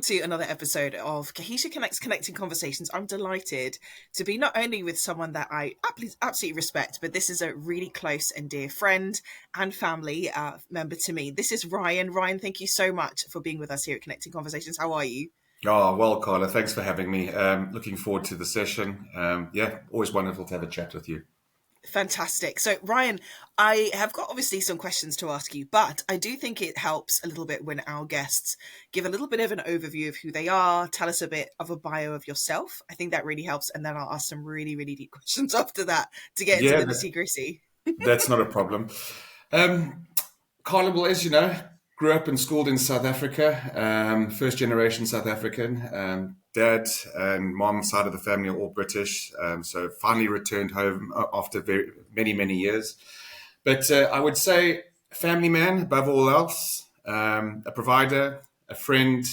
to another episode of Cohesia Connects Connecting Conversations. I'm delighted to be not only with someone that I absolutely respect, but this is a really close and dear friend and family member to me. This is Ryan. Ryan, thank you so much for being with us here at Connecting Conversations. How are you? Oh, well, Carla, thanks for having me. Looking forward to the session. Always wonderful to have a chat with you. Fantastic. So, Ryan, I have got obviously some questions to ask you, but I do think it helps a little bit when our guests give a little bit of an overview of who they are, tell us a bit of a bio of yourself. I think that really helps. And then I'll ask some really, really deep questions after that to get into Yeah, the nitty-gritty. that's not a problem. Carla, well, as you know, grew up and schooled in South Africa, first generation South African. Dad and mom side of the family are all British, so finally returned home after many, many years. But I would say family man above all else, a provider, a friend,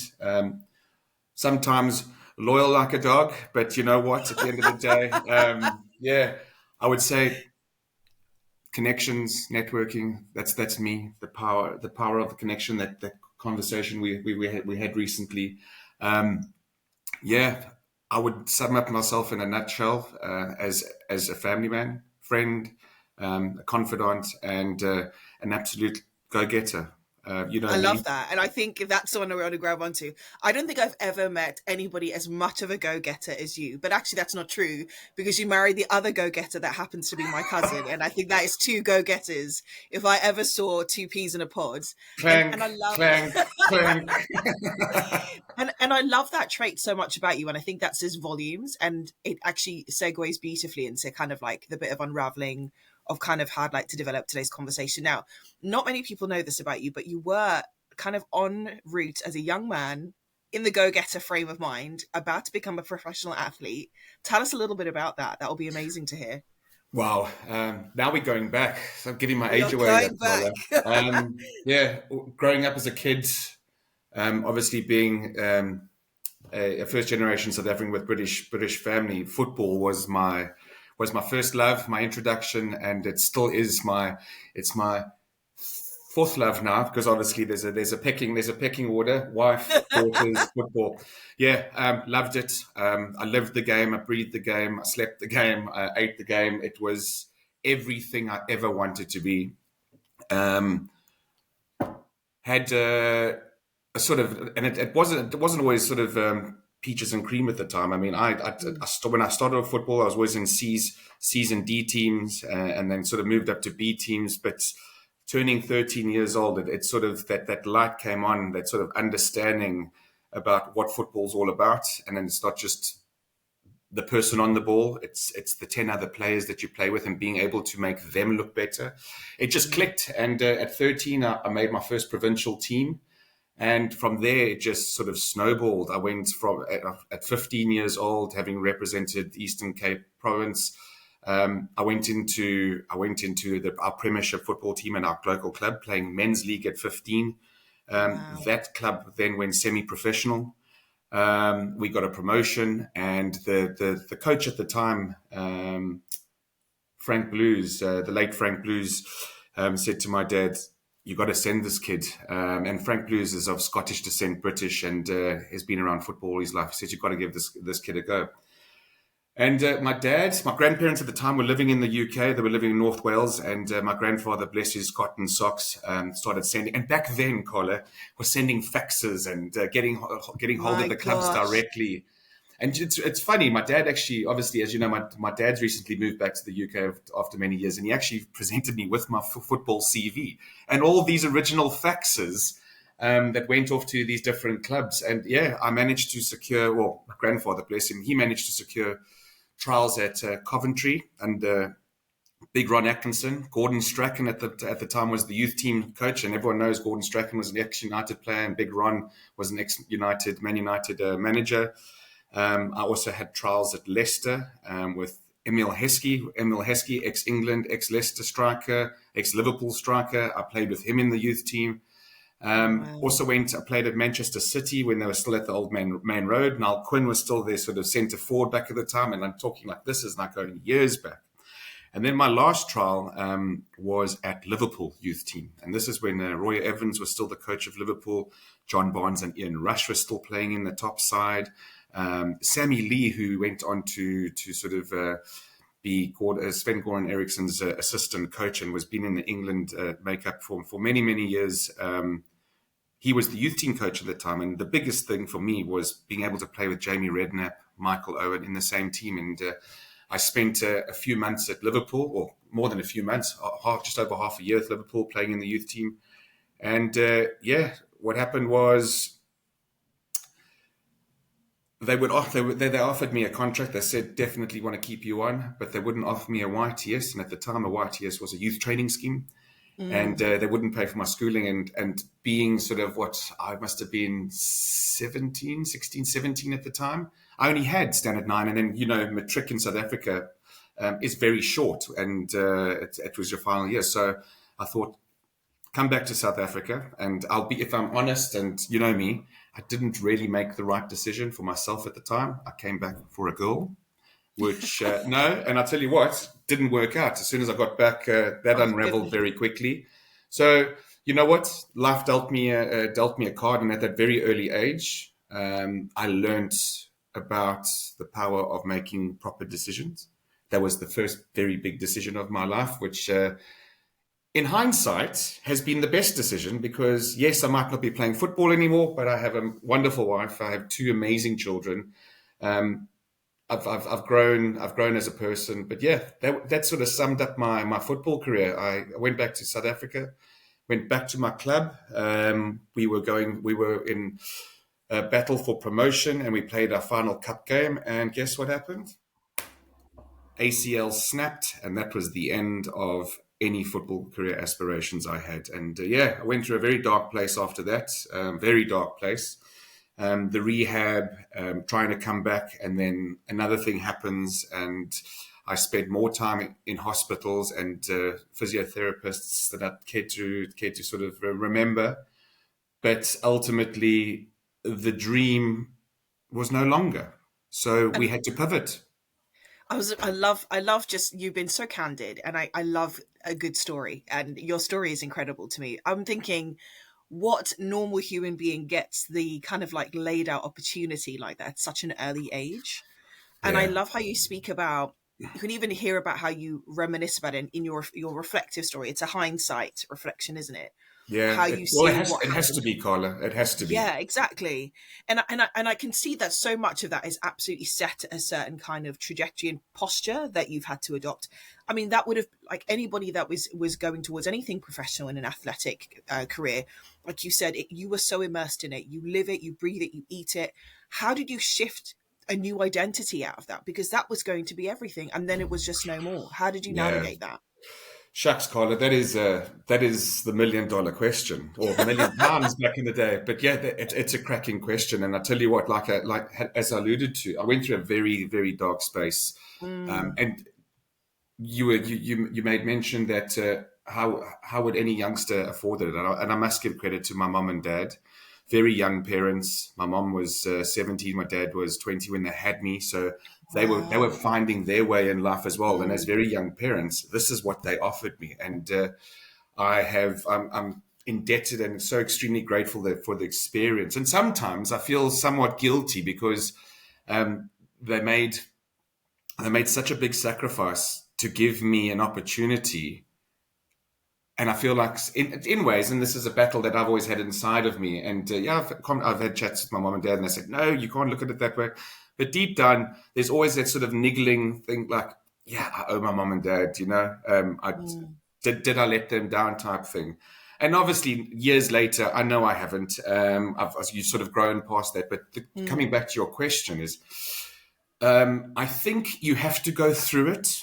sometimes loyal like a dog. But you know what? At the end of the day, I would say connections, networking. That's me. The power of the connection. That conversation we had recently. I would sum up myself in a nutshell as a family man, friend, a confidant, and an absolute go-getter. I love Me. that. And I think that's the one I want to grab onto. I don't think I've ever met anybody as much of a go-getter as you. But actually, that's not true because you married the other go-getter that happens to be my cousin. And I think that is two go-getters if I ever saw two peas in a pod. Clank, And I love clank, clank. and I love that trait so much about you. And I think that says volumes. And it actually segues beautifully into kind of like the bit of unraveling of kind of how I'd like to develop today's conversation. Now, not many people know this about you, but you were kind of en route as a young man in the go-getter frame of mind, about to become a professional athlete. Tell us a little bit about that. That will be amazing to hear. Wow. Now we're going back. So I'm giving my age You're away. going back. Growing up as a kid, obviously being a first generation South African with British family, football was my first love, my introduction, and it still is my fourth love now, because obviously there's a pecking order: wife, daughters, football. Loved it. I lived the game, I breathed the game, I slept the game, I ate the game. It was everything I ever wanted to be. Had a sort of, and it wasn't always sort of peaches and cream at the time. I mean, when I started with football, I was always in C's and D teams, and then sort of moved up to B teams. But turning 13 years old, it sort of that light came on, that sort of understanding about what football's all about. And then it's not just the person on the ball, it's the 10 other players that you play with and being able to make them look better. It just clicked. And at 13, I made my first provincial team. And from there, it just sort of snowballed. I went from at 15 years old, having represented the Eastern Cape province. I went into our Premiership football team in our local club, playing men's league at 15. Wow. That club then went semi-professional. We got a promotion, and the coach at the time, Frank Blues, the late Frank Blues, said to my dad, "You got to send this kid." And Frank Blues is of Scottish descent, British, and has been around football all his life. He said, "You've got to give this kid a go." And my grandparents at the time were living in the UK. They were living in North Wales. And my grandfather, bless his cotton socks, started sending. And back then, Carla, was sending faxes and getting hold of the clubs directly. And it's funny. My dad actually, obviously, as you know, my dad's recently moved back to the UK after many years. And he actually presented me with my football CV and all these original faxes that went off to these different clubs. And I managed to secure, well, my grandfather, bless him, he managed to secure trials at Coventry under Big Ron Atkinson. Gordon Strachan at the time was the youth team coach, and everyone knows Gordon Strachan was an ex-United player, and Big Ron was an Man United manager. I also had trials at Leicester with Emil Heskey, ex-England, ex-Leicester striker, ex-Liverpool striker. I played with him in the youth team. Also played at Manchester City when they were still at the old Man Road. Niall Quinn was still their sort of centre forward back at the time. And I'm talking like this is not going years back. And then my last trial was at Liverpool youth team. And this is when Roy Evans was still the coach of Liverpool. John Barnes and Ian Rush were still playing in the top side. Sammy Lee, who went on to sort of be called Sven Goran Eriksson's assistant coach and was been in the England makeup for many, many years. He was the youth team coach at the time. And the biggest thing for me was being able to play with Jamie Redknapp, Michael Owen in the same team. And I spent a few months at Liverpool, or more than a few months, just over half a year at Liverpool playing in the youth team. And what happened was they offered me a contract. They said, definitely want to keep you on, but they wouldn't offer me a YTS. And at the time, a YTS was a youth training scheme. And they wouldn't pay for my schooling. And being sort of what I must have been 16, 17 at the time, I only had standard 9. And then, matric in South Africa is very short. And it was your final year. So I thought, come back to South Africa. And if I'm honest, and you know me, I didn't really make the right decision for myself at the time. I came back for a girl. Which, no, and I'll tell you what, didn't work out. As soon as I got back, that unraveled very quickly. So, you know what? Life dealt me a card. And at that very early age, I learned about the power of making proper decisions. That was the first very big decision of my life, which in hindsight has been the best decision because, yes, I might not be playing football anymore, but I have a wonderful wife. I have 2 amazing children. I've grown as a person, but yeah, that sort of summed up my football career. I went back to South Africa, went back to my club. We were in a battle for promotion, and we played our final cup game. And guess what happened? ACL snapped, and that was the end of any football career aspirations I had. And I went through a very dark place after that, very dark place. The rehab, trying to come back, and then another thing happens, and I spent more time in hospitals and physiotherapists that I cared to sort of remember. But ultimately, the dream was no longer, so we had to pivot. I love just you've been so candid, and I love a good story, and your story is incredible to me. I'm thinking, what normal human being gets the kind of like laid out opportunity like that at such an early age? And I Yeah. love how you speak about, you can even hear about how you reminisce about it in your reflective story. It's a hindsight reflection, isn't it? Yeah. How you see what It has to happened. be, Carla. It has to be. Yeah, exactly. And I can see that so much of that is absolutely set at a certain kind of trajectory and posture that you've had to adopt. I mean, that would have, like, anybody that was going towards anything professional in an athletic career, like you said, you were so immersed in it. You live it, you breathe it, you eat it. How did you shift a new identity out of that? Because that was going to be everything, and then it was just no more. How did you Yeah. navigate that? Shucks, Carla, that is the $1 million question, or £1 million back in the day. But yeah, it's a cracking question, and I tell you what, as I alluded to, I went through a very, very dark space, Mm, and you made mention that how would any youngster afford it? And I must give credit to my mom and dad, very young parents. My mom was 17, my dad was 20 when they had me, so they were wow. finding their way in life as well. And as Mm, very young parents, this is what they offered me, and I'm indebted and so extremely grateful for the experience. And sometimes I feel somewhat guilty because um, they made such a big sacrifice to give me an opportunity. And I feel like, in ways, and this is a battle that I've always had inside of me. And I've had chats with my mom and dad, and they said, no, you can't look at it that way. But deep down, there's always that sort of niggling thing, like, yeah, I owe my mom and dad, mm, did I let them down type thing. And obviously, years later, I know I haven't. You've sort of grown past that. But coming mm, back to your question is, I think you have to go through it,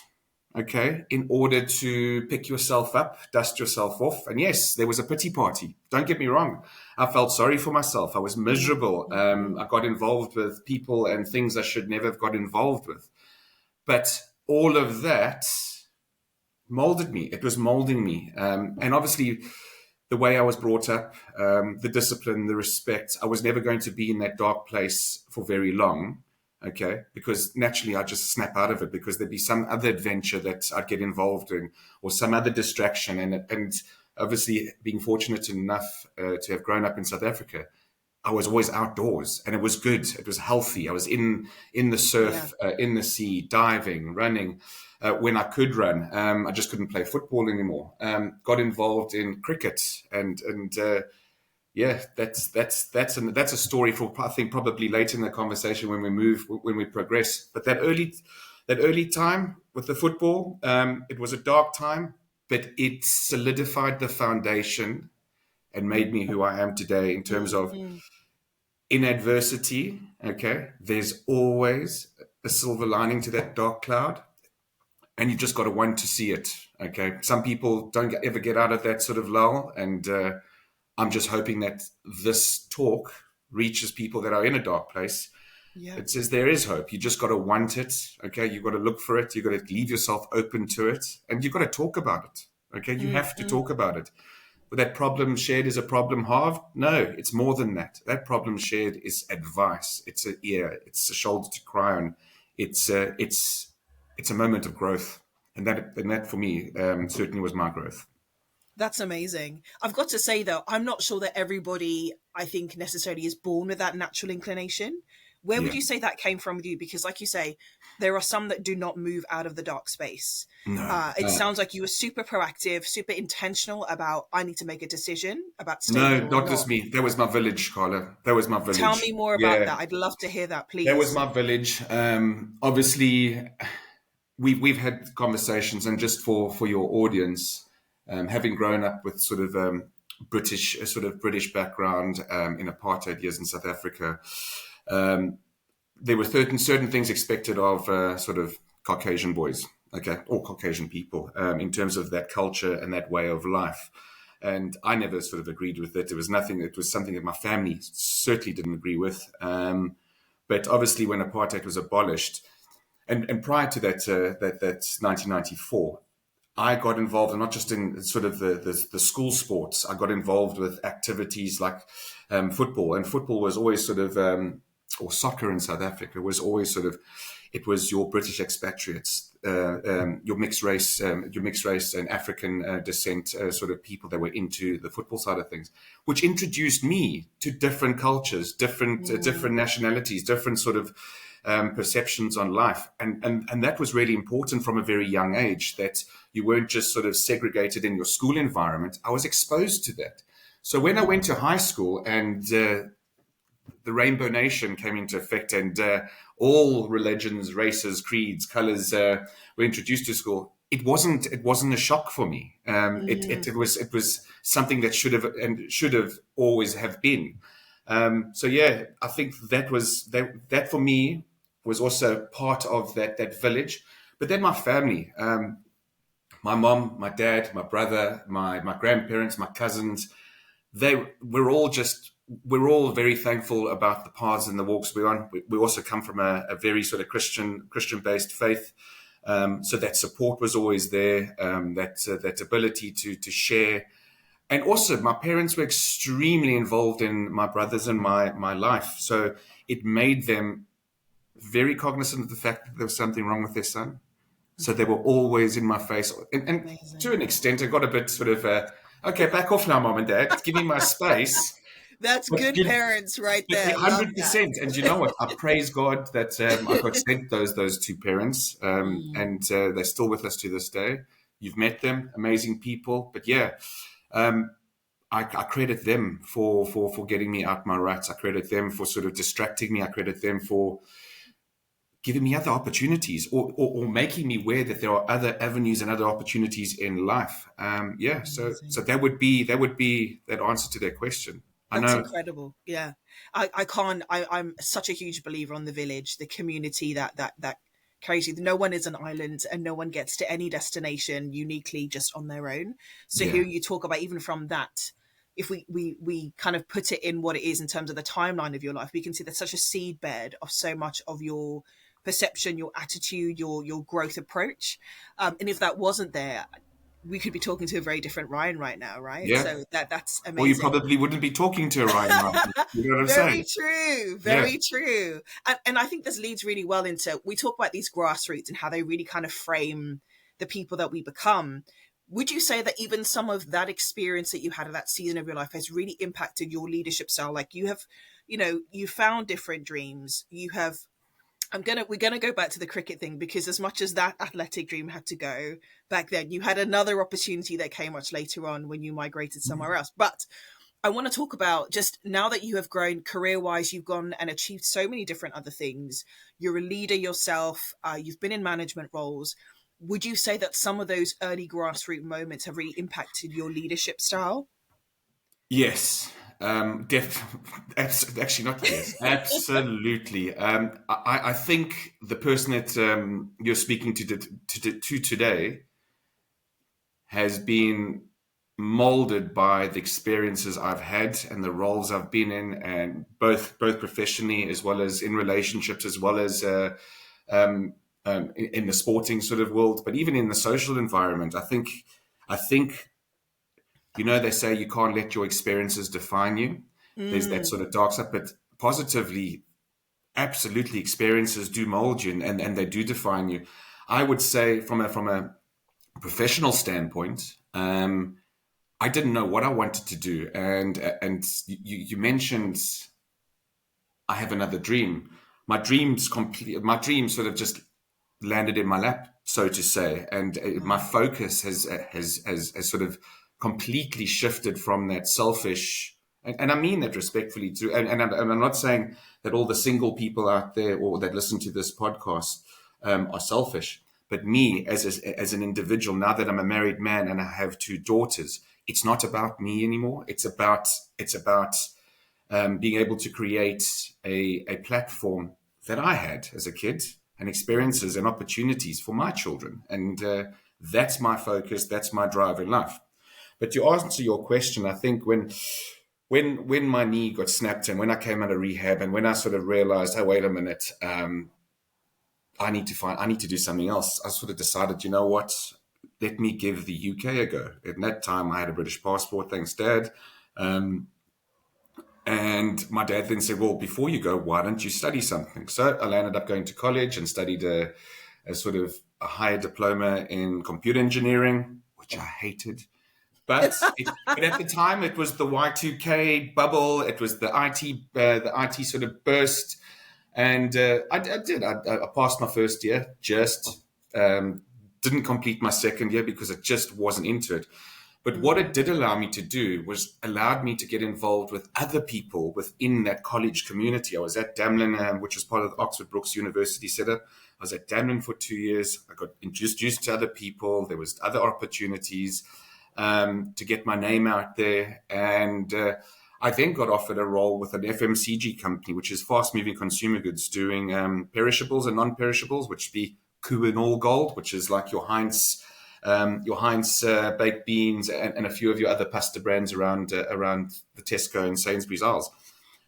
okay, in order to pick yourself up, dust yourself off. And yes, there was a pity party. Don't get me wrong. I felt sorry for myself. I was mm, miserable. mm, I got involved with people and things I should never have got involved with. But all of that molded me. It was molding me. And obviously, the way I was brought up, the discipline, the respect, I was never going to be in that dark place for very long. Okay, because naturally I just snap out of it because there'd be some other adventure that I'd get involved in or some other distraction. And obviously, being fortunate enough to have grown up in South Africa, I was always outdoors and it was good. It was healthy. I was in the Yeah. surf, in the sea, diving, running. When I could run, I just couldn't play football anymore. Got involved in cricket and yeah, that's a story for I think probably later in the conversation when we progress. But that early time with the football, it was a dark time, but it solidified the foundation and made me who I am today in terms of Mm. in adversity. Okay, there's always a silver lining to that dark cloud, and you just got to want to see it. Okay, some people don't ever get out of that sort of lull, and I'm just hoping that this talk reaches people that are in a dark place. Yeah. It says there is hope. You just got to want it. Okay. You've got to look for it. You've got to leave yourself open to it. And you've got to talk about it. Okay. You have to Mm. talk about it. But that problem shared is a problem halved? No, it's more than that. That problem shared is advice. It's an ear. It's a shoulder to cry on. It's a moment of growth. And that for me certainly was my growth. That's amazing. I've got to say though, I'm not sure that everybody, I think, necessarily is born with that natural inclination. Where would Yeah. you say that came from with you? Because, like you say, there are some that do not move out of the dark space. No. It sounds like you were super proactive, super intentional about, I need to make a decision about staying No, or not just not. me. That was my village, Carla. That was my Tell village. me more about Yeah, that. I'd love to hear that, that was please. my village. Obviously, we've had conversations, and just for your audience, having grown up with sort of British a sort of British background in apartheid years in South Africa, um, there were certain things expected of sort of Caucasian boys, okay, or Caucasian people, in terms of that culture and that way of life. And I never sort of agreed with it. It was nothing. It was something that my family certainly didn't agree with. But obviously, when apartheid was abolished, and prior to that 1994, I got involved, and not just in sort of the school sports. I got involved with activities like football, and football was always sort of or soccer in South Africa was always sort of it was your British expatriates, your mixed race and African descent sort of people that were into the football side of things, which introduced me to different cultures, different Mm. nationalities, different sort of perceptions on life. And that was really important from a very young age, that you weren't just sort of segregated in your school environment. I was exposed to that. So when I went to high school and the Rainbow Nation came into effect and all religions, races, creeds, colors were introduced to school, it wasn't a shock for me. It was something that should have always have been. So yeah, I think that for me was also part of that village. But then my family, my mom, my dad, my brother, my grandparents, my cousins, they we're all very thankful about the paths and the walks we're on. We also come from a very sort of Christian based faith. So that support was always there, that ability to share. And also, my parents were extremely involved in my brothers and my life. So it made them very cognizant of the fact that there was something wrong with their son. So they were always in my face. And to Amazing. an extent, I got a bit sort of, okay, back off now, mom and dad. Give me my space. That's But good parents right but there. Love that. 100%. And you know what? I praise God that I got sent those two parents, Mm. and they're still with us to this day. You've met them, amazing people. But yeah, um, I credit them for getting me out my ruts. I credit them for sort of distracting me. I credit them for giving me other opportunities, or making me aware that there are other avenues and other opportunities in life. Yeah, so Amazing. that would be that answer to that question. I That's know. incredible. Yeah. I can't, I'm such a huge believer on the village, the community that carries you. No one is an island and no one gets to any destination uniquely just on their own. So here Yeah, you talk about, even from that, if we kind of put it in what it is in terms of the timeline of your life, we can see there's such a seed bed of so much of your perception, your attitude, your growth approach. And if that wasn't there, we could be talking to a very different Ryan right now, right? Yeah. So that's Or you amazing. probably wouldn't be talking to Ryan right now. You know what I'm Very saying? true. Yeah. Very true. And I think this leads really well into, we talk about these grassroots and how they really kind of frame the people that we become. Would you say that even some of that experience that you had at that season of your life has really impacted your leadership style? Like you have, you found different dreams. You have, we're gonna go back to the cricket thing, because as much as that athletic dream had to go back then, you had another opportunity that came much later on when you migrated somewhere else. But I want to talk about, just now that you have grown career wise, you've gone and achieved so many different other things. You're a leader yourself. You've been in management roles. Would you say that some of those early grassroots moments have really impacted your leadership style? Yes. Actually, not yes. Absolutely. I think the person that you're speaking to today has been molded by the experiences I've had and the roles I've been in, and both professionally as well as in relationships, as well as in the sporting sort of world, but even in the social environment. I think they say you can't let your experiences define you. There's that Mm, sort of dark side, but positively, absolutely, experiences do mold you, and they do define you. I would say from a professional standpoint, I didn't know what I wanted to do, and you mentioned I have another dream. My dream sort of just landed in my lap, so to say, and my mm, focus has sort of completely shifted from that selfish. And I mean that respectfully too. And I'm not saying that all the single people out there or that listen to this podcast are selfish. But me as an individual, now that I'm a married man and I have two daughters, it's not about me anymore. It's about being able to create a platform that I had as a kid, and experiences and opportunities for my children. And that's my focus. That's my drive in life. But to answer your question, I think when my knee got snapped and when I came out of rehab and when I sort of realized, oh, wait a minute, I need to do something else. I sort of decided, you know what? Let me give the UK a go. At that time, I had a British passport, thanks, Dad. Um, and my dad then said, well, before you go, why don't you study something? So I landed up going to college and studied a sort of a higher diploma in computer engineering, which I hated. But at the time, it was the Y2K bubble. It was the IT sort of burst. And I did. I passed my first year, just didn't complete my second year because I just wasn't into it. But what it did allow me to do was allowed me to get involved with other people within that college community. I was at Damlin, which was part of the Oxford Brookes University setup. I was at Damlin for 2 years. I got introduced to other people. There was other opportunities to get my name out there. And I then got offered a role with an FMCG company, which is fast-moving consumer goods, doing perishables and non-perishables, which would be Koo and All Gold, which is like your Heinz baked beans and a few of your other pasta brands around the Tesco and Sainsbury's aisles.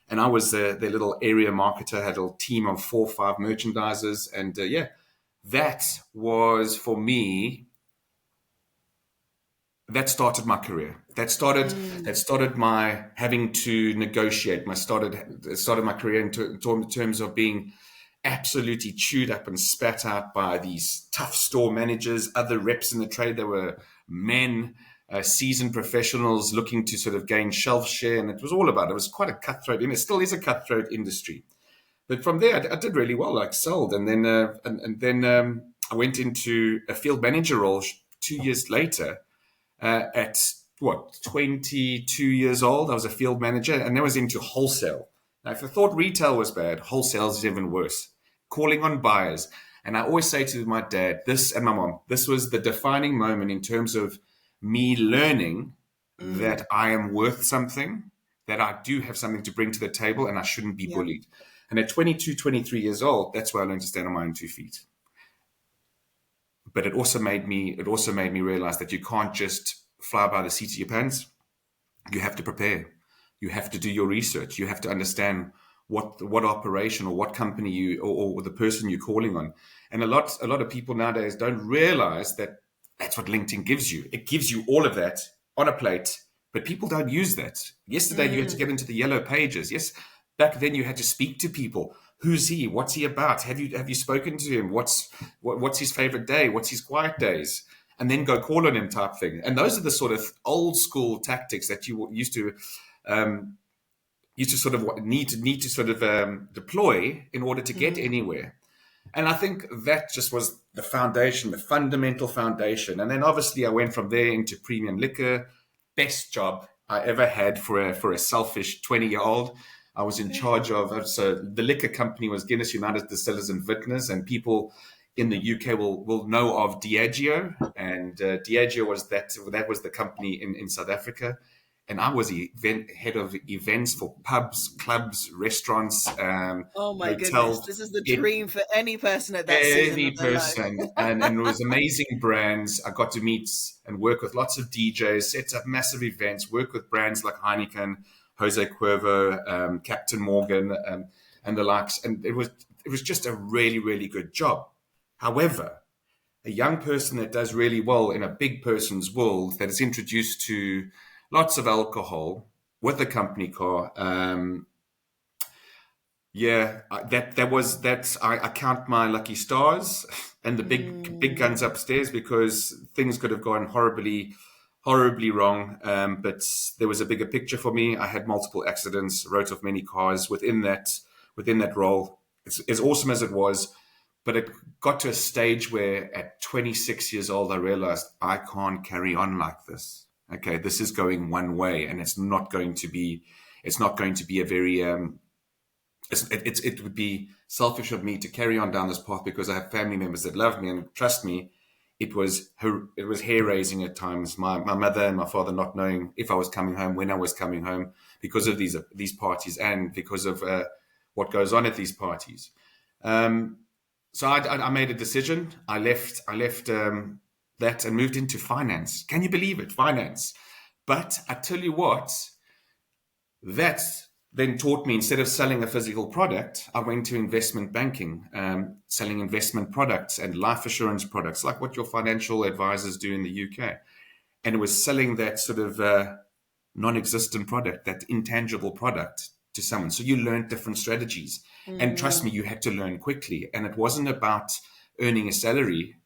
And I was their little area marketer, had a little team of 4 or 5 merchandisers. And that was for me, that started my career. That started my having to negotiate. It started my career in terms of being absolutely chewed up and spat out by these tough store managers, other reps in the trade. There were men, seasoned professionals looking to sort of gain shelf share, and it was quite a cutthroat, and it still is a cutthroat industry. But from there, I did really well, like sold, and then I went into a field manager role 2 years later. At what, 22 years old, I was a field manager, and that was into wholesale. Now, if I thought retail was bad, wholesale is even worse. Calling on buyers. And I always say to my dad, this and my mom, this was the defining moment in terms of me learning mm, that I am worth something, that I do have something to bring to the table, and I shouldn't be yeah. bullied. And at 22, 23 years old, that's where I learned to stand on my own 2 feet. But it also made me realize that you can't just fly by the seat of your pants. You have to prepare. You have to do your research. You have to understand what operation or what company or the person you're calling on. And a lot of people nowadays don't realize that That's what LinkedIn gives you. It gives you all of that on a plate, but people don't use that. Yesterday, you had to get into the yellow pages. Yes, back then you had to speak to people. Who's he? What's he about? Have you spoken to him? What's his favorite day? What's his quiet days? And then go call on him type thing. And those are the sort of old school tactics that you used to sort of need to sort of deploy in order to get anywhere. And I think that just was the foundation, the fundamental foundation. And then obviously I went from there into premium liquor. Best job I ever had for a selfish 20-year-old. I was in charge of, so the liquor company was Guinness United Distillers and Vintners, and people in the UK will know of Diageo. And Diageo was that was the company in South Africa. And I was head of events for pubs, clubs, restaurants, Oh my goodness. hotels. This is the dream for any person at that season Any of their life. person. And it was amazing brands. I got to meet and work with lots of DJs, set up massive events, work with brands like Heineken, Jose Cuervo, Captain Morgan, and the likes. And it was just a really, really good job. However, a young person that does really well in a big person's world, that is introduced to lots of alcohol with a company car. I count my lucky stars and the big guns upstairs, because things could have gone horribly wrong. But there was a bigger picture for me. I had multiple accidents, wrote off many cars within that role. It's as awesome as it was. But it got to a stage where at 26 years old, I realized I can't carry on like this. Okay, this is going one way, and it's not going to be a very it would be selfish of me to carry on down this path, because I have family members that love me, and trust me, it was hair raising at times. My mother and my father not knowing if I was coming home, when I was coming home, because of these parties, and because of what goes on at these parties. So I made a decision. I left that and moved into finance. Can you believe it? Finance. But I tell you what, that then taught me, instead of selling a physical product, I went to investment banking, selling investment products and life assurance products, like what your financial advisors do in the UK. And it was selling that sort of non-existent product, that intangible product, to someone. So you learned different strategies. And trust me, you had to learn quickly. And it wasn't about earning a salary.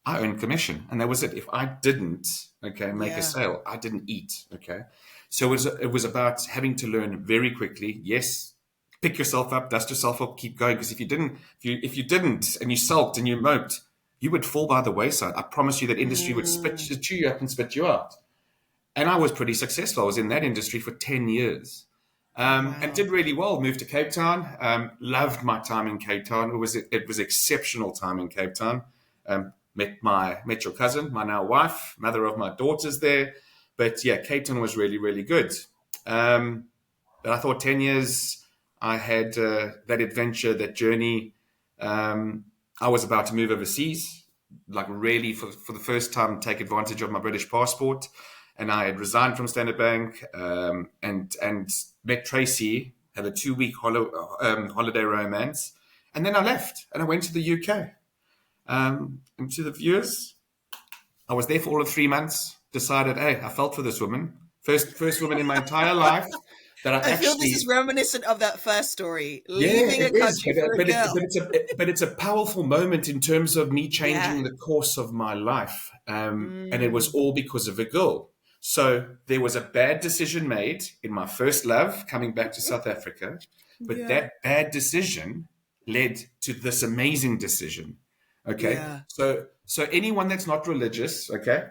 I earned commission, and that was it. If I didn't, make a sale, I didn't eat. Okay. So it was about having to learn very quickly. Yes, pick yourself up, dust yourself up, keep going. Because if you didn't, and you sulked and you moped, you would fall by the wayside. I promise you that industry would chew you up and spit you out. And I was pretty successful. I was in that industry for 10 years. And did really well. Moved to Cape Town. Loved my time in Cape Town. It was exceptional time in Cape Town. Met your cousin, my now wife, mother of my daughters there. But yeah, Cape Town was really, really good. But I thought 10 years, I had that adventure, that journey. I was about to move overseas, like really for the first time, take advantage of my British passport. And I had resigned from Standard Bank and met Tracy, had a 2-week holiday romance. And then I left and I went to the UK. And to the viewers, I was there for all of 3 months, decided, hey, I felt for this woman. First woman in my entire life that I feel this is reminiscent of that first story, leaving a country for a girl. But it's a powerful moment in terms of me changing the course of my life. And it was all because of a girl. So there was a bad decision made in my first love, coming back to South Africa. But that bad decision led to this amazing decision. Okay. Yeah. So anyone that's not religious, okay,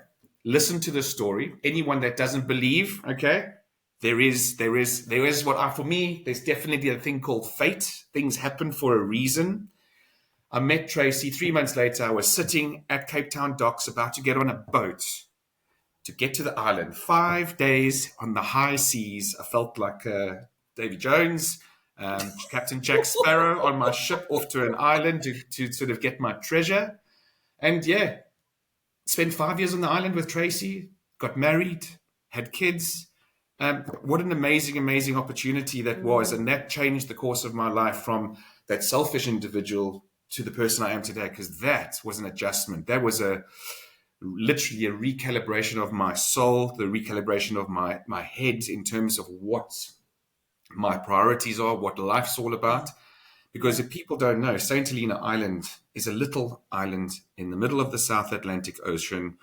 listen to this story. Anyone that doesn't believe, okay, there is for me, there's definitely a thing called fate. Things happen for a reason. I met Tracy 3 months later. I was sitting at Cape Town docks about to get on a boat to get to the island. 5 days on the high seas. I felt like Davy Jones, Captain Jack Sparrow on my ship off to an island to sort of get my treasure. And yeah, spent 5 years on the island with Tracy, got married, had kids. What an amazing, amazing opportunity that was. And that changed the course of my life from that selfish individual to the person I am today, because that was an adjustment. That was a literally a recalibration of my soul, the recalibration of my head in terms of what my priorities are, what life's all about. Because if people don't know, St. Helena Island is a little island in the middle of the South Atlantic Ocean,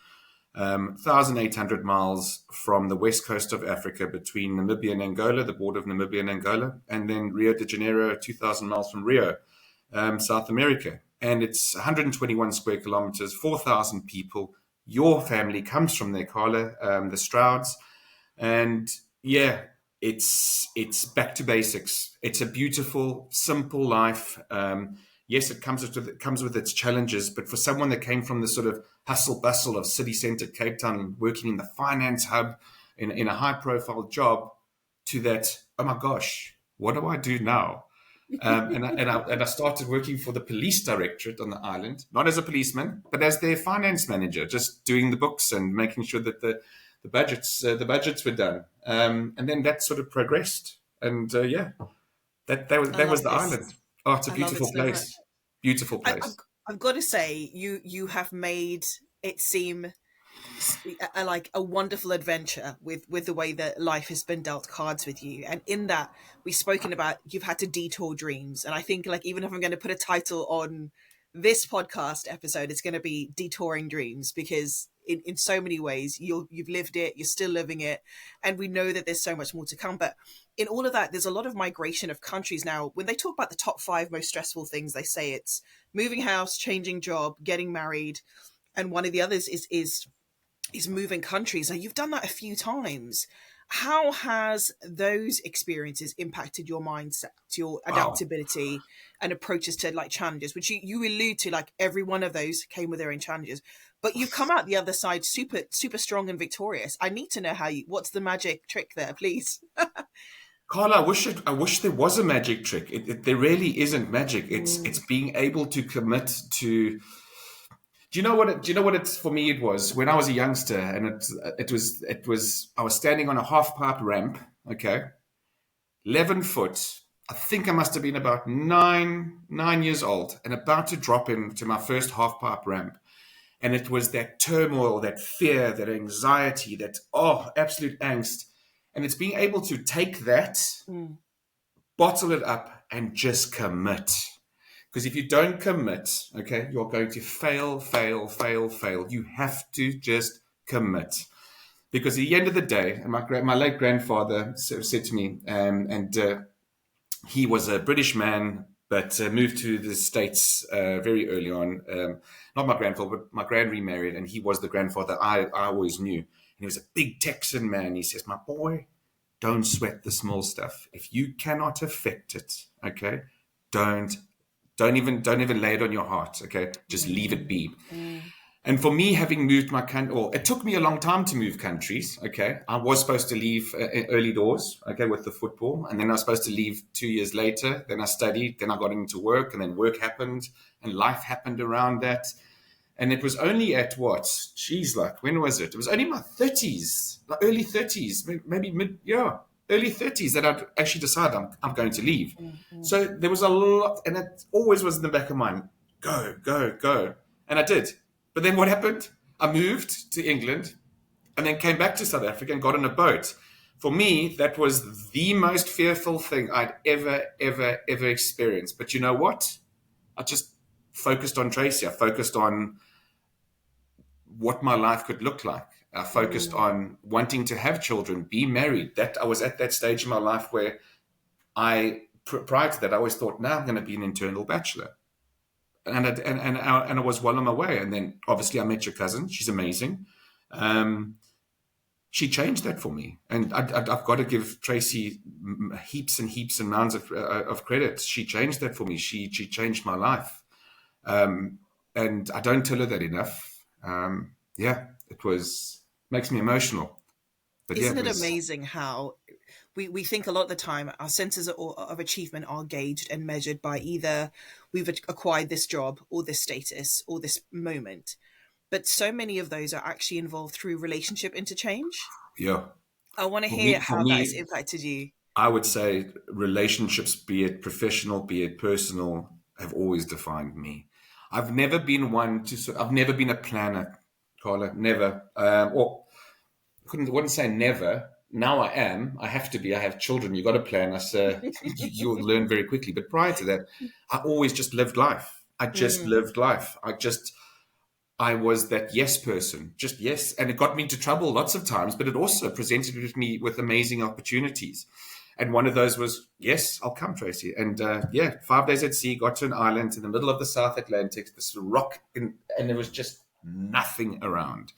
1,800 miles from the west coast of Africa, between Namibia and Angola, the border of Namibia and Angola, and then Rio de Janeiro, 2,000 miles from Rio, South America. And it's 121 square kilometers, 4,000 people. Your family comes from there, Carla, the Strouds. And yeah, it's back to basics. It's a beautiful, simple life. Yes, it comes with its challenges, but for someone that came from the sort of hustle bustle of city centre Cape Town, working in the finance hub in a high profile job, to that, oh my gosh, what do I do now? And I started working for the police directorate on the island, not as a policeman, but as their finance manager, just doing the books and making sure that the budgets were done. And then that sort of progressed. And yeah, that was the island. Oh, it's a I love it beautiful so much. place. Beautiful I've place. I've got to say, you have made it seem like a wonderful adventure with the way that life has been dealt cards with you. And in that, we've spoken about you've had to detour dreams. And I think, like, even if I'm going to put a title on this podcast episode, it's going to be Detouring Dreams, because in so many ways you've lived it, you're still living it, and we know that there's so much more to come. But in all of that, there's a lot of migration of countries now. When they talk about the top 5 most stressful things, they say it's moving house, changing job, getting married, and one of the others is moving countries. Now, you've done that a few times. How has those experiences impacted your mindset, your Wow. adaptability, and approaches to like challenges? Which you allude to, like every one of those came with their own challenges, but you come out the other side super strong and victorious. I need to know what's the magic trick there, please. Carla, I wish there was a magic trick. There really isn't magic. It's Mm. being able to commit to. Do you know what? Do you know what it's for me? It was when I was a youngster, and it was. I was standing on a half pipe ramp. Okay, 11 foot. I think I must have been about 9 years old, and about to drop into my first half pipe ramp. And it was that turmoil, that fear, that anxiety, that absolute angst. And it's being able to take that, Mm. bottle it up, and just commit. Because if you don't commit, okay, you're going to fail, fail, fail, fail. You have to just commit. Because at the end of the day, and my late grandfather said to me, and he was a British man, but moved to the States very early on. Not my grandfather, but my grand remarried, and he was the grandfather I always knew. And he was a big Texan man. He says, "My boy, don't sweat the small stuff. If you cannot affect it, okay, don't don't even lay it on your heart, okay? Just leave it be." Mm. And for me, having moved my country, or it took me a long time to move countries. Okay, I was supposed to leave early doors, okay, with the football, and then I was supposed to leave 2 years later. Then I studied, then I got into work, and then work happened, and life happened around that. And it was only at what? Geez, like when was it? It was only my 30s, like early 30s, maybe early 30s that I'd actually decided I'm going to leave. Mm. Mm. So there was a lot, and it always was in the back of my mind, go, go, go. And I did. But then what happened? I moved to England and then came back to South Africa and got on a boat. For me, that was the most fearful thing I'd ever, ever, ever experienced. But you know what? I just focused on Tracy. I focused on what my life could look like. I focused Mm. on wanting to have children, be married. That I was at that stage in my life where prior to that, I always thought, now I'm going to be an internal bachelor. And I was well on my way. And then obviously I met your cousin. She's amazing. Um, she changed that for me, and I've got to give Tracy heaps and heaps and mounds of credit. She changed that for me. She changed my life, um, and I don't tell her that enough. Yeah, it was makes me emotional, but yeah, Isn't it it was. amazing how we think a lot of the time our senses of achievement are gauged and measured by either we've acquired this job or this status or this moment, but so many of those are actually involved through relationship interchange. Yeah, I want to for hear me, for how that has me, impacted you. I would say relationships, be it professional, be it personal, have always defined me. I've never been one to. I've never been a planner, Carla, never. Or wouldn't say never. Now I am. I have to be. I have children. You got to plan. You'll learn very quickly. But prior to that, I always just lived life. I just lived life. I was that yes person, just yes. And it got me into trouble lots of times, but it also presented me with amazing opportunities. And one of those was, yes, I'll come, Tracy. And 5 days at sea, got to an island in the middle of the South Atlantic, this rock, and there was just nothing around.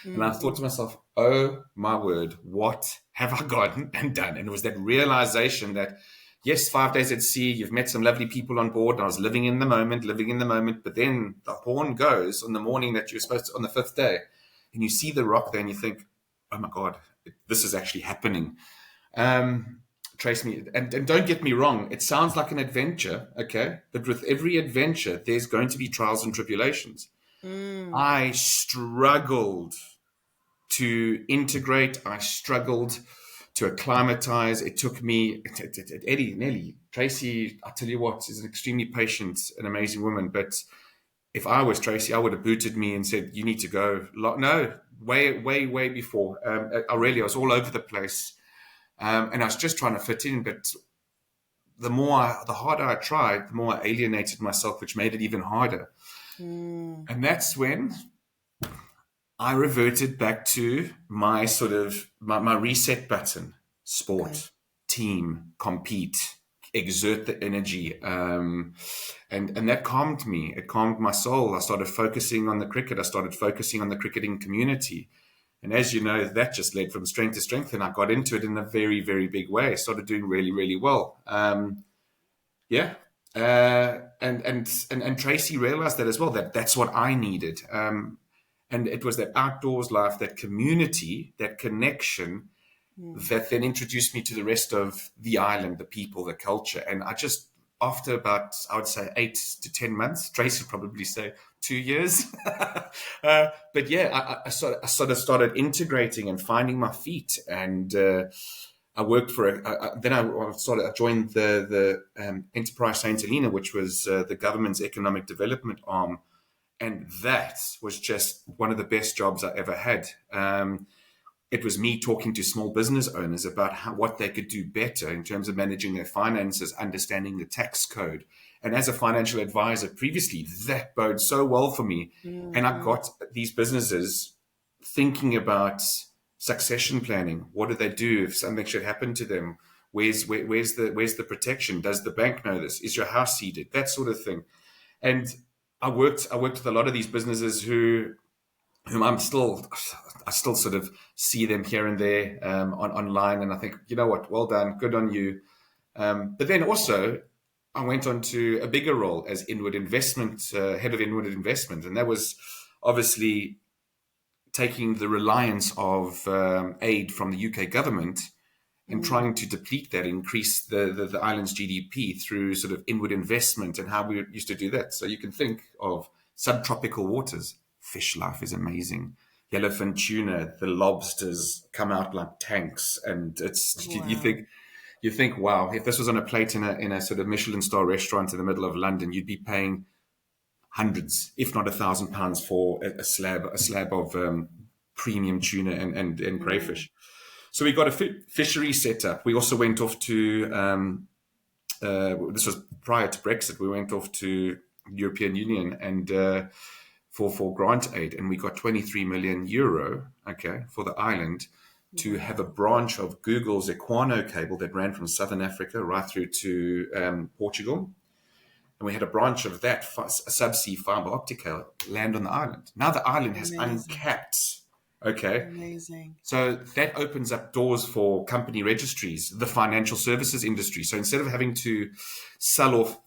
And I thought to myself, oh my word, what have I gotten and done? And it was that realization that, yes, 5 days at sea, you've met some lovely people on board. And I was living in the moment. But then the horn goes on the morning that you're supposed to, on the fifth day, and you see the rock there and you think, oh my God, this is actually happening. Trace me, and don't get me wrong, it sounds like an adventure, okay? But with every adventure, there's going to be trials and tribulations. I struggled to integrate. I struggled to acclimatize. It took me, Eddie, Nelly, Tracy, I tell you what, is an extremely patient and amazing woman. But if I was Tracy, I would have booted me and said, you need to go. No, way before. I was all over the place. And I was just trying to fit in. But the harder I tried, the more I alienated myself, which made it even harder. And that's when I reverted back to my sort of my reset button: sport, team, compete, exert the energy, and that calmed me. It calmed my soul. I started focusing on the cricket. I started focusing on the cricketing community, and as you know, that just led from strength to strength. And I got into it in a very, very big way. I started doing really, really well. And Tracy realized that as well. That's what I needed. And it was that outdoors life, that community, that connection that then introduced me to the rest of the island, the people, the culture. And I just, after about, I would say 8 to 10 months, Tracy would probably say 2 years. But yeah, I sort of started integrating and finding my feet. And I worked for, then I joined the Enterprise St. Helena, which was the government's economic development arm. And that was just one of the best jobs I ever had. It was me talking to small business owners about what they could do better in terms of managing their finances, understanding the tax code. And as a financial advisor previously, that bode so well for me. And I got these businesses thinking about succession planning. What do they do if something should happen to them? Where's the protection? Does the bank know this? Is your house seeded? That sort of thing. And I worked with a lot of these businesses whom I still sort of see them here and there online, and I think, you know what, well done, good on you. But then also, I went on to a bigger role as inward investment head of inward investment, and that was obviously taking the reliance of aid from the UK government and trying to deplete that, increase the island's GDP through sort of inward investment, and how we used to do that. So you can think of subtropical waters. Fish life is amazing. Yellowfin tuna, the lobsters come out like tanks, and it's you think, wow, if this was on a plate in a sort of Michelin star restaurant in the middle of London, you'd be paying hundreds, if not £1,000 for a slab of premium tuna and crayfish. So we got a fishery set up. We also went off to, this was prior to Brexit, we went off to the European Union and for grant aid, and we got 23 million euro, for the island to have a branch of Google's Equano cable that ran from Southern Africa right through to Portugal. And we had a branch of that subsea fiber optic cable land on the island. Now the island has uncapped. Amazing. So that opens up doors for company registries, the financial services industry. So instead of having to sell off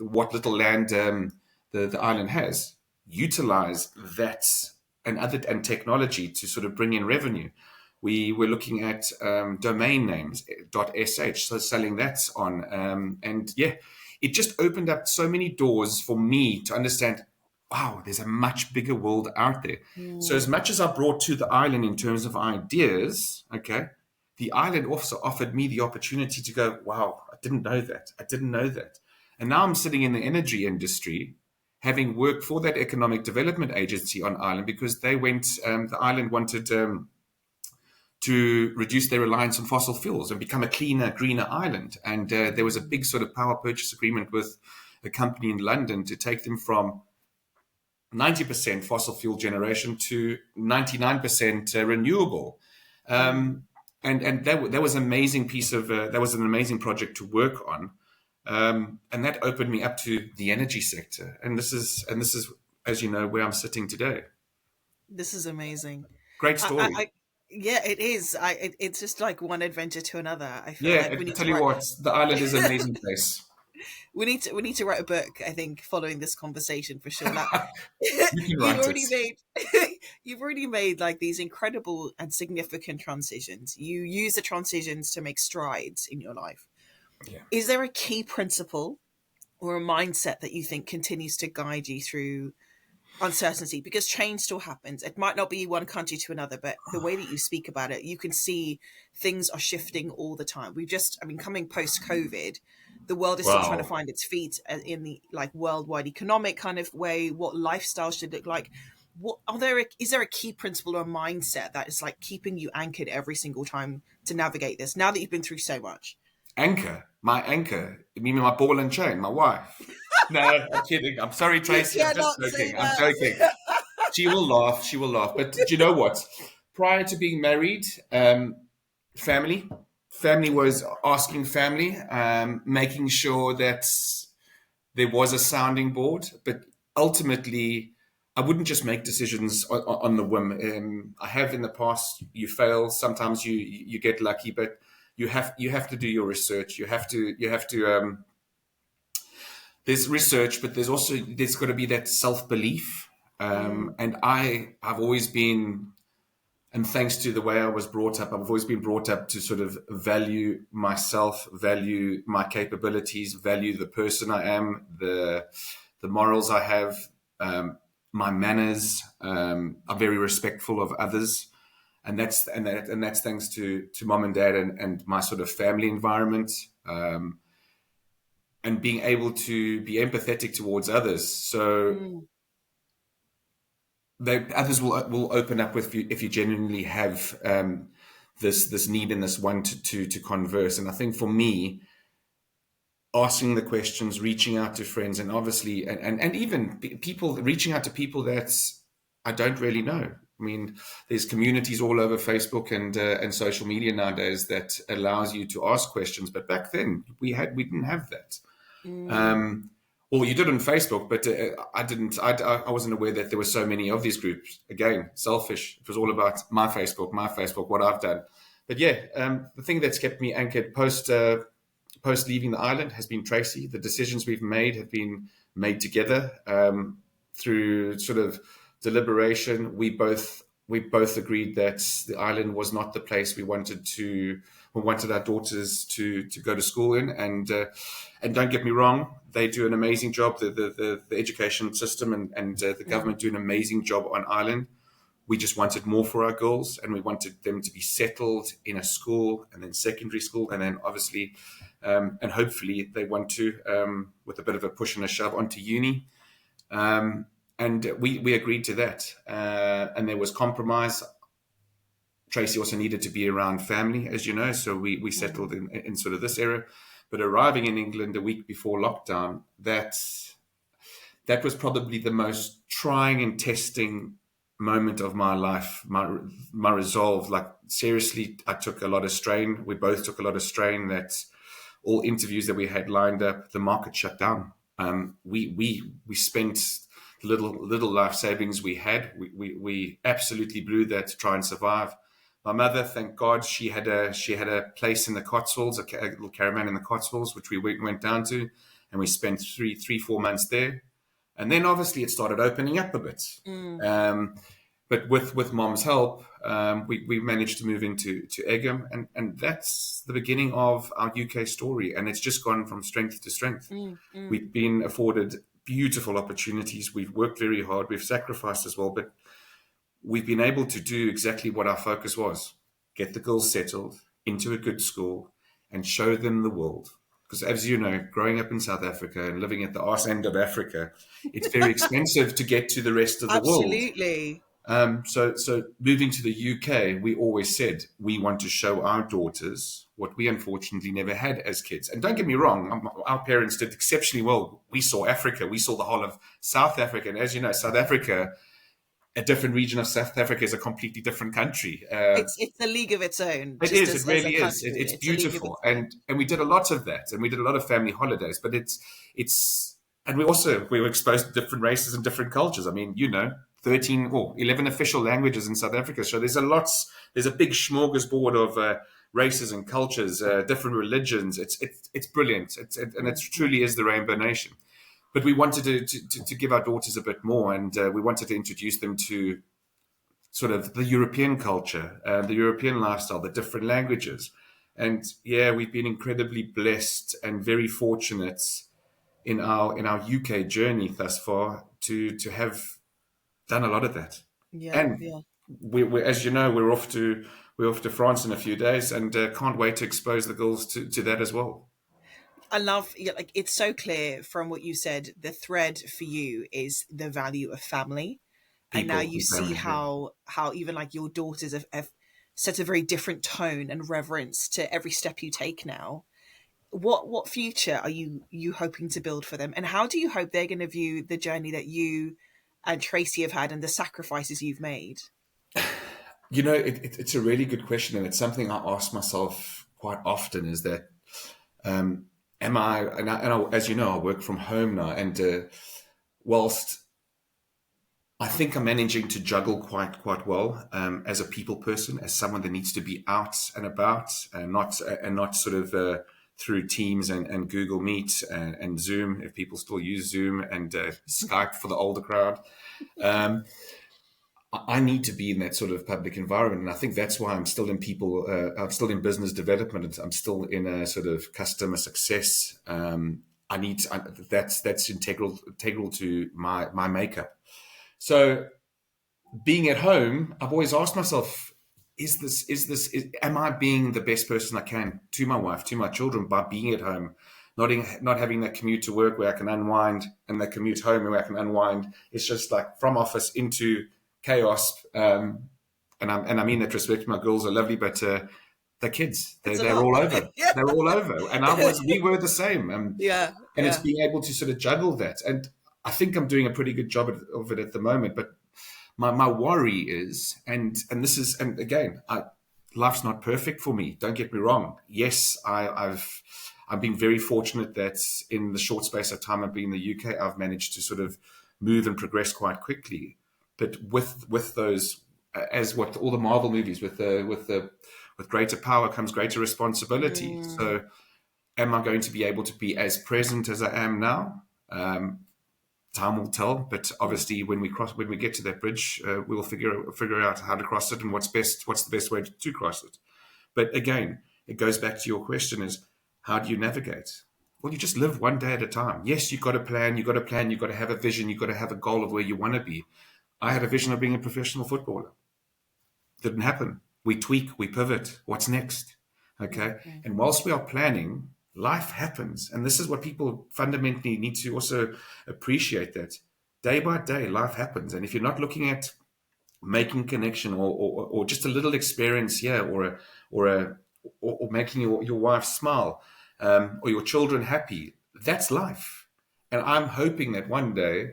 what little land the island has, utilize that and technology to sort of bring in revenue. We were looking at domain names, .sh, so selling that on. It just opened up so many doors for me to understand, wow, there's a much bigger world out there. So as much as I brought to the island in terms of ideas, the island also offered me the opportunity to go, wow, I didn't know that. And now I'm sitting in the energy industry, having worked for that economic development agency on Ireland, because they went, the island wanted to reduce their reliance on fossil fuels and become a cleaner, greener island. And there was a big sort of power purchase agreement with a company in London to take them from 90% fossil fuel generation to 99% renewable. And that was an amazing piece of that was an amazing project to work on, and that opened me up to the energy sector. And this is, as you know, where I'm sitting today. This is amazing. Great I, story. I yeah, it is. It's just like one adventure to another. I feel Yeah, like we I need tell to you write. what, the island is an amazing place. We need to write a book. I think following this conversation for sure. Like, You can you've write it. already made you've already made like these incredible and significant transitions. You use the transitions to make strides in your life. Yeah. Is there a key principle or a mindset that you think continues to guide you through uncertainty? Because change still happens. It might not be one country to another, but the way that you speak about it, you can see things are shifting all the time. I mean, coming post COVID, the world is still trying to Wow. find its feet in the like worldwide economic kind of way, what lifestyle should look like. Is there a key principle or mindset that is like keeping you anchored every single time to navigate this now that you've been through so much? Anchor, my anchor. You mean my ball and chain, my wife? No, I'm kidding. I'm sorry, You Tracy. I'm just cannot say joking. I'm that. joking. She will laugh. She will laugh. But do you know what? Prior to being married, family, family Okay. was asking family, making sure that there was a sounding board. But ultimately, I wouldn't just make decisions on the whim. I have in the past. You fail. Sometimes you get lucky, but you have to do your research. You have to. There's research, but there's got to be that self belief. Mm, And I've always been, and thanks to the way I was brought up, I've always been brought up to sort of value myself, value my capabilities, value the person I am, the morals I have, my manners. I'm very respectful of others, and that's thanks to mom and dad and my sort of family environment. And being able to be empathetic towards others. So mm, others will open up with you if you genuinely have this need and this want to converse. And I think for me, asking the questions, reaching out to friends, and obviously, and even people, reaching out to people that I don't really know. I mean, there's communities all over Facebook and social media nowadays that allows you to ask questions. But back then, we didn't have that. mm, Um, or you did on Facebook, but I didn't. I wasn't aware that there were so many of these groups. Again, selfish. It was all about my Facebook, what I've done. But yeah, the thing that's kept me anchored post leaving the island has been Tracy. The decisions we've made have been made together through sort of deliberation. We both agreed that the island was not the place we wanted our daughters to go to school in. And don't get me wrong, they do an amazing job. The education system and the mm, government do an amazing job on Ireland. We just wanted more for our girls, and we wanted them to be settled in a school and then secondary school, and then obviously, and hopefully they want to, with a bit of a push and a shove, onto uni. And we agreed to that, and there was compromise. Tracy also needed to be around family, as you know, so we mm, settled in sort of this area. But arriving in England a week before lockdown, that was probably the most trying and testing moment of my life, my resolve. Like seriously, I took a lot of strain. We both took a lot of strain. That all interviews that we had lined up, the market shut down. We spent the little life savings we had. We absolutely blew that to try and survive. My mother, thank God, she had a place in the Cotswolds, a little caravan in the Cotswolds, which we went down to, and we spent 4 months there. And then obviously it started opening up a bit. mm, Um, but with mom's help, we managed to move into Egham, and that's the beginning of our UK story. And it's just gone from strength to strength. mm, mm, We've been afforded beautiful opportunities. We've worked very hard. We've sacrificed as well, but we've been able to do exactly what our focus was: get the girls settled into a good school and show them the world. because as you know, growing up in South Africa and living at the arse end of Africa, it's very expensive to get to the rest of the world. Absolutely. So moving to the UK, we always said we want to show our daughters what we unfortunately never had as kids. And don't get me wrong, our parents did exceptionally well. We saw Africa, we saw the whole of South Africa. And as you know, South Africa, a different region of South Africa is a completely different country. It's a league of its own, It just is. It as a really is. country. It's It's a league of beautiful, its own. and we did a lot of that, and we did a lot of family holidays. But it's and we were exposed to different races and different cultures. I mean, 13 or 11 official languages in South Africa. So there's a big smorgasbord of races and cultures, different religions. It's brilliant. And it truly is the Rainbow Nation. But we wanted to give our daughters a bit more, and we wanted to introduce them to sort of the European culture, the European lifestyle, the different languages. And yeah, we've been incredibly blessed and very fortunate in our UK journey thus far to have done a lot of that. Yeah, And yeah. we as you know, we're off to France in a few days, and can't wait to expose the girls to that as well. I love, yeah, like it's so clear from what you said. The thread for you is the value of family, and now People you and see family. Yeah. how even like your daughters have set a very different tone and reverence to every step you take now. What future are you hoping to build for them, and how do you hope they're going to view the journey that you and Tracy have had and the sacrifices you've made? It's a really good question, and it's something I ask myself quite often. Is that am I? As you know, I work from home now, and whilst I think I'm managing to juggle quite well as a people person, as someone that needs to be out and about, and not sort of through Teams and Google Meet and Zoom, if people still use Zoom, and Skype for the older crowd. Um, I need to be in that sort of public environment, and I think that's why I'm still in people. I'm still in business development. I'm still in a sort of customer success. That's integral to my makeup. So being at home, I've always asked myself, am I being the best person I can to my wife, to my children, by being at home, not having that commute to work where I can unwind, and that commute home where I can unwind. It's just like from office into chaos. And I mean that respect. My girls are lovely, but the kids, It's a they're lot. all over. Yeah. They're all over. And we were the same. Yeah, And it's yeah. being able to sort of juggle that. And I think I'm doing a pretty good job of it at the moment. But my worry is, and this is, and again, life's not perfect for me. Don't get me wrong. Yes, I've been very fortunate that in the short space of time I've been in the UK, I've managed to sort of move and progress quite quickly. But with those, as what all the Marvel movies, with greater power comes greater responsibility. Mm, So, am I going to be able to be as present as I am now? Time will tell. But mm, obviously, when we get to that bridge, we'll figure out how to cross it and what's the best way to cross it. But again, it goes back to your question: is how do you navigate? Well, you just live one day at a time. Yes, you've got a plan. You've got a plan. You've got to have a vision. You've got to have a goal of where you want to be. I had a vision of being a professional footballer. Didn't happen. We tweak, we pivot. What's next? Okay. mm. And whilst we are planning, life happens. And this is what people fundamentally need to also appreciate, that day by day, life happens. And if you're not looking at making connection, or just a little experience here, or making your wife smile, or your children happy, that's life. And I'm hoping that one day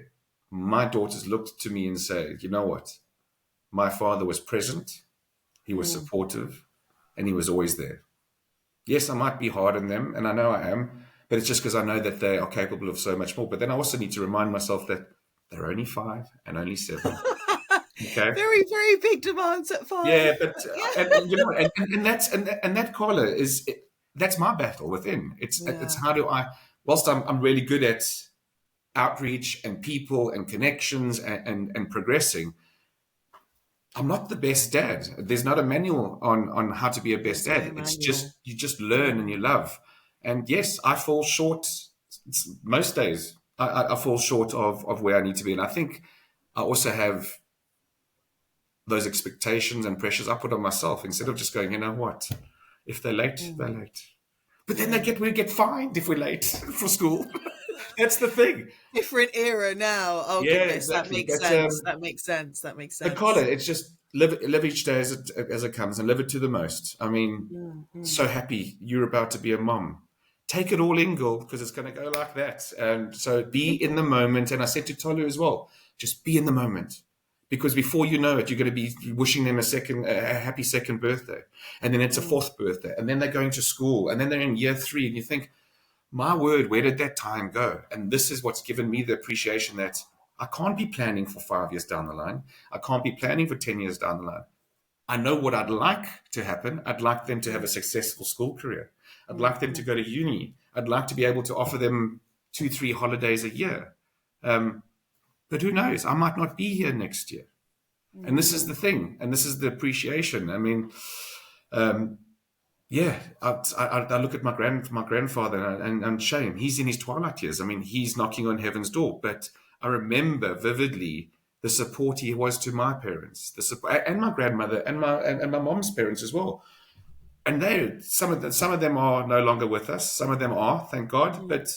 my daughters look to me and say, you know what? My father was present, he was Mm. supportive, and he was always there. Yes, I might be hard on them, and I know I am, but it's just because I know that they are capable of so much more. But then I also need to remind myself that they're only 5 and only 7. Okay. Very, very big demands at 5. Yeah, but and that, Carla, that's my battle within. It's Yeah. how do I, whilst I'm really good at outreach and people and connections and progressing, I'm not the best dad. There's not a manual on how to be a best There's no dad. It's manual. just you just learn and you love. And yes, I fall short most days. I fall short of where I need to be, and I think I also have those expectations and pressures I put on myself, instead of just going, you know what, if they're late, they're Mm. late. But then we get fined if we're late for school. That's the thing. Different era now. Oh Yeah, goodness, that exactly. makes sense. That makes sense. That makes But Carla, sense. it's just live each day as it comes and live it to the most. I mean, Mm, mm, so happy you're about to be a mom. Take it all in, girl, because it's going to go like that. And so be in the moment. And I said to Tolu as well, just be in the moment. Because before you know it, you're going to be wishing them a happy second birthday. And then it's a mm, fourth birthday. And then they're going to school. And then they're in year 3. And you think, my word, where did that time go? And this is what's given me the appreciation that I can't be planning for 5 years down the line. I can't be planning for 10 years down the line. I know what I'd like to happen. I'd like them to have a successful school career. I'd mm, like them to mm, go to uni. I'd like to be able to offer them 2, 3 holidays a year. But who knows? I might not be here next year. And this is the mm, thing. And this is the appreciation. I mean, yeah, I look at my grandfather and shame. He's in his twilight years. I mean, he's knocking on heaven's door. But I remember vividly the support he was to my parents, the support, and my grandmother and my mom's parents as well. And some of them are no longer with us. Some of them are, thank God. mm, But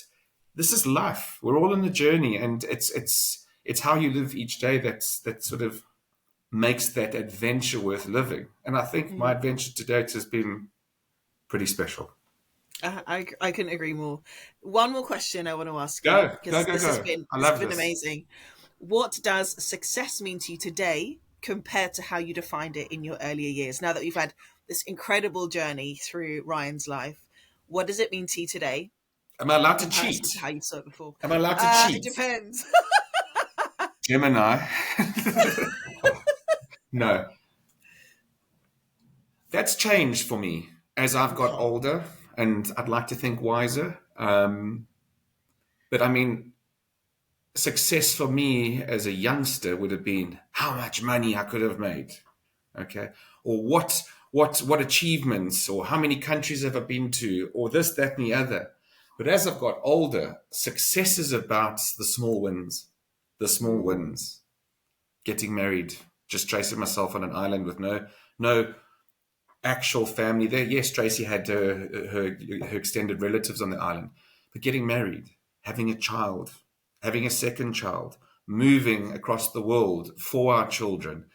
this is life. We're all in the journey, and it's how you live each day that sort of makes that adventure worth living. And I think my mm. adventure to date has been pretty special. I couldn't agree more. One more question I want to ask you, Go, go, because go, go. I this has love been this. amazing. What does success mean to you today compared to how you defined it in your earlier years? Now that we've had this incredible journey through Ryan's life, what does it mean to you today Am I in allowed to cheat? comparison to how you saw it before? Am I allowed to cheat? It depends. Gemini. No, that's changed for me as I've got Okay. older, and I'd like to think wiser. But I mean, success for me as a youngster would have been how much money I could have made, okay, or what achievements, or how many countries have I been to, or this, that, and the other. But as I've got older, success is about the small wins, the small Mm, wins. Getting married, just tracing myself on an island with no actual family there. Yes, Tracy had her extended relatives on the island, but getting married, having a child, having a second child, moving across the world for our children,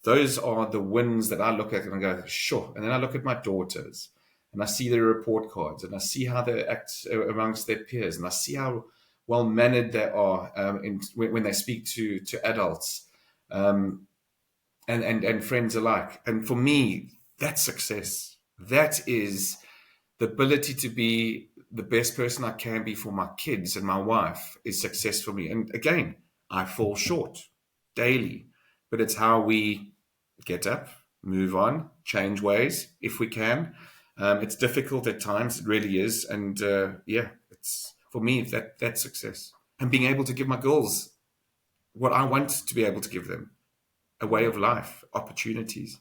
those are the wins that I look at and I go, sure. And then I look at my daughters and I see their report cards and I see how they act amongst their peers and I see how well mannered they are when they speak to adults. Um, and friends alike. And for me, that's success. That is the ability to be the best person I can be for my kids and my wife is success for me. And again, I fall short daily, but it's how we get up, move on, change ways if we can. It's difficult at times, it really is, and yeah, it's for me that's success. And being able to give my girls what I want to be able to give them, a way mm. of life, opportunities.